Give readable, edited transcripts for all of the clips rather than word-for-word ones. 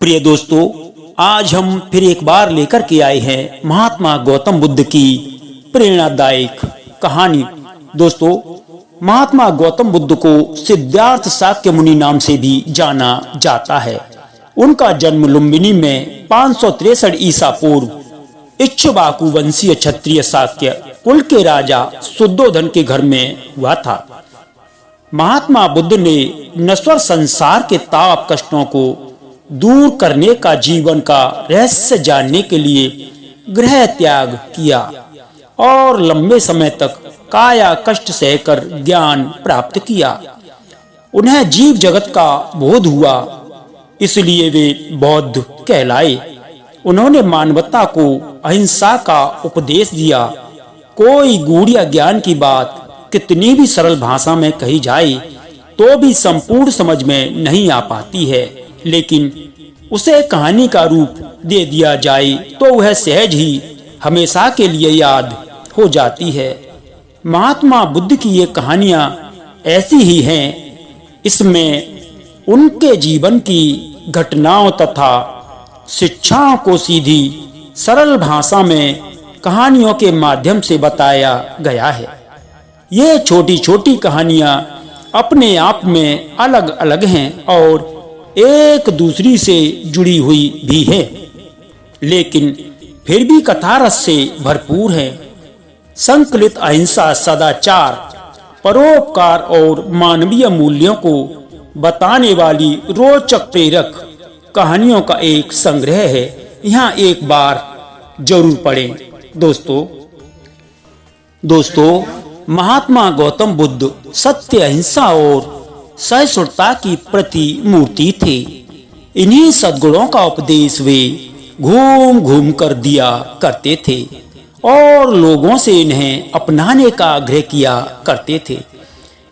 प्रिय दोस्तों, आज हम फिर एक बार लेकर के आए हैं महात्मा गौतम बुद्ध की प्रेरणादायक कहानी। दोस्तों, महात्मा गौतम बुद्ध को सिद्धार्थ शाक्य मुनि नाम से भी जाना जाता है। उनका जन्म लुम्बिनी में 563 ईसा पूर्व इक्ष्वाकु वंशीय क्षत्रिय शाक्य कुल के राजा शुद्धोधन के घर में हुआ था। महात्मा बुद्ध ने नश्वर संसार के ताप कष्टों को दूर करने का जीवन का रहस्य जानने के लिए गृह त्याग किया और लंबे समय तक काया कष्ट सहकर ज्ञान प्राप्त किया। उन्हें जीव जगत का बोध हुआ, इसलिए वे बौद्ध कहलाए। उन्होंने मानवता को अहिंसा का उपदेश दिया। कोई गूढ़ या ज्ञान की बात कितनी भी सरल भाषा में कही जाए तो भी संपूर्ण समझ में नहीं आ पाती है, लेकिन उसे कहानी का रूप दे दिया जाए तो वह सहज ही हमेशा के लिए याद हो जाती है। महात्मा बुद्ध की ये कहानियां ऐसी ही हैं। इसमें उनके जीवन की घटनाओं तथा शिक्षाओं को सीधी सरल भाषा में कहानियों के माध्यम से बताया गया है। ये छोटी छोटी कहानियां अपने आप में अलग अलग हैं और एक दूसरी से जुड़ी हुई भी है, लेकिन फिर भी कथा रस से भरपूर है। संकलित अहिंसा, सदाचार, परोपकार और मानवीय मूल्यों को बताने वाली रोचक प्रेरक कहानियों का एक संग्रह है। यहाँ एक बार जरूर पढ़ें। दोस्तों, महात्मा गौतम बुद्ध सत्य, अहिंसा और सहिष्णुता की प्रतिमूर्ति थे। इन्हीं सद्गुणों का उपदेश वे घूम घूम कर दिया करते थे और लोगों से इन्हें अपनाने का आग्रह किया करते थे।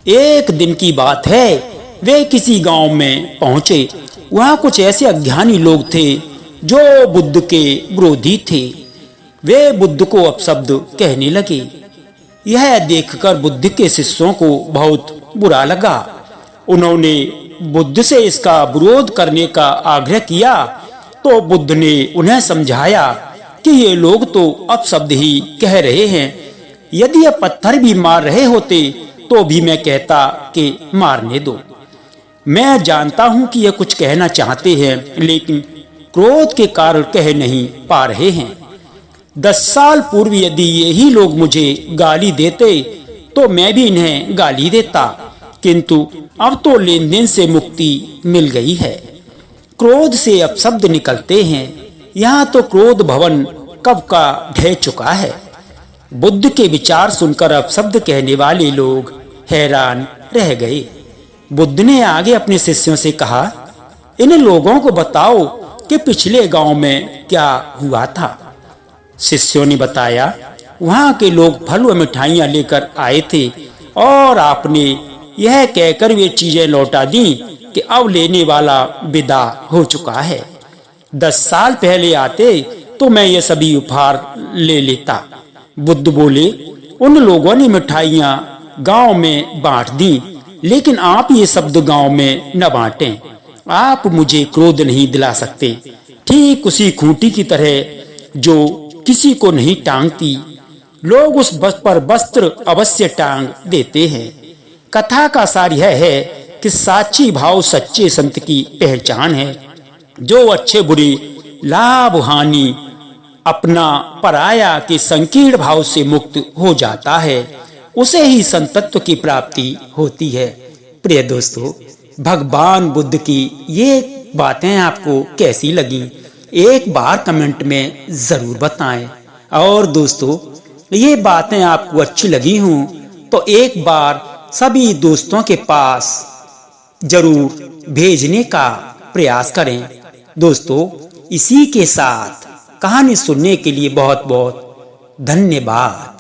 एक दिन की बात है, वे किसी गांव में पहुंचे। वहां कुछ ऐसे अज्ञानी लोग थे जो बुद्ध के विरोधी थे। वे बुद्ध को अपशब्द कहने लगे। यह देखकर बुद्ध के शिष्यों को बहुत बुरा लगा। उन्होंने बुद्ध से इसका विरोध करने का आग्रह किया तो बुद्ध ने उन्हें समझाया कि ये लोग तो अपशब्द ही कह रहे हैं। यदि ये पत्थर भी मार रहे होते तो भी मैं कहता कि मारने दो। मैं जानता हूं कि ये कुछ कहना चाहते हैं, लेकिन क्रोध के कारण कह नहीं पा रहे हैं। 10 साल पूर्व यदि यही लोग मुझे गाली देते तो मैं भी इन्हें गाली देता, किंतु अब तो लेन देन से मुक्ति मिल गई है। क्रोध से अपशब्द निकलते हैं। यहाँ तो क्रोध भवन कब का ढह चुका है। बुद्ध के विचार सुनकर अपशब्द कहने वाले लोग हैरान रह गए। बुद्ध ने आगे अपने शिष्यों से कहा, इन लोगों को बताओ कि पिछले गांव में क्या हुआ था। शिष्यों ने बताया, वहां के लोग फल व मिठाइयां लेकर आए थे और आपने यह कहकर वे चीजें लौटा दी कि अब लेने वाला विदा हो चुका है। 10 साल पहले आते तो मैं ये सभी उपहार ले लेता। बुद्ध बोले, उन लोगों ने मिठाइयां गांव में बांट दी, लेकिन आप ये शब्द गांव में न बांटें। आप मुझे क्रोध नहीं दिला सकते। ठीक उसी खूंटी की तरह जो किसी को नहीं टांगती, लोग उस बस पर वस्त्र अवश्य टांग देते हैं। कथा का सार यह है कि साची भाव सच्चे संत की पहचान है। जो अच्छे बुरे, लाभ हानि, अपना पराया के संकीर्ण भाव से मुक्त हो जाता है, उसे ही संतत्व की प्राप्ति होती है। प्रिय दोस्तों, भगवान बुद्ध की ये बातें आपको कैसी लगी, एक बार कमेंट में जरूर बताएं। और दोस्तों, ये बातें आपको अच्छी लगी हों तो एक बार सभी दोस्तों के पास जरूर भेजने का प्रयास करें। दोस्तों, इसी के साथ कहानी सुनने के लिए बहुत बहुत धन्यवाद।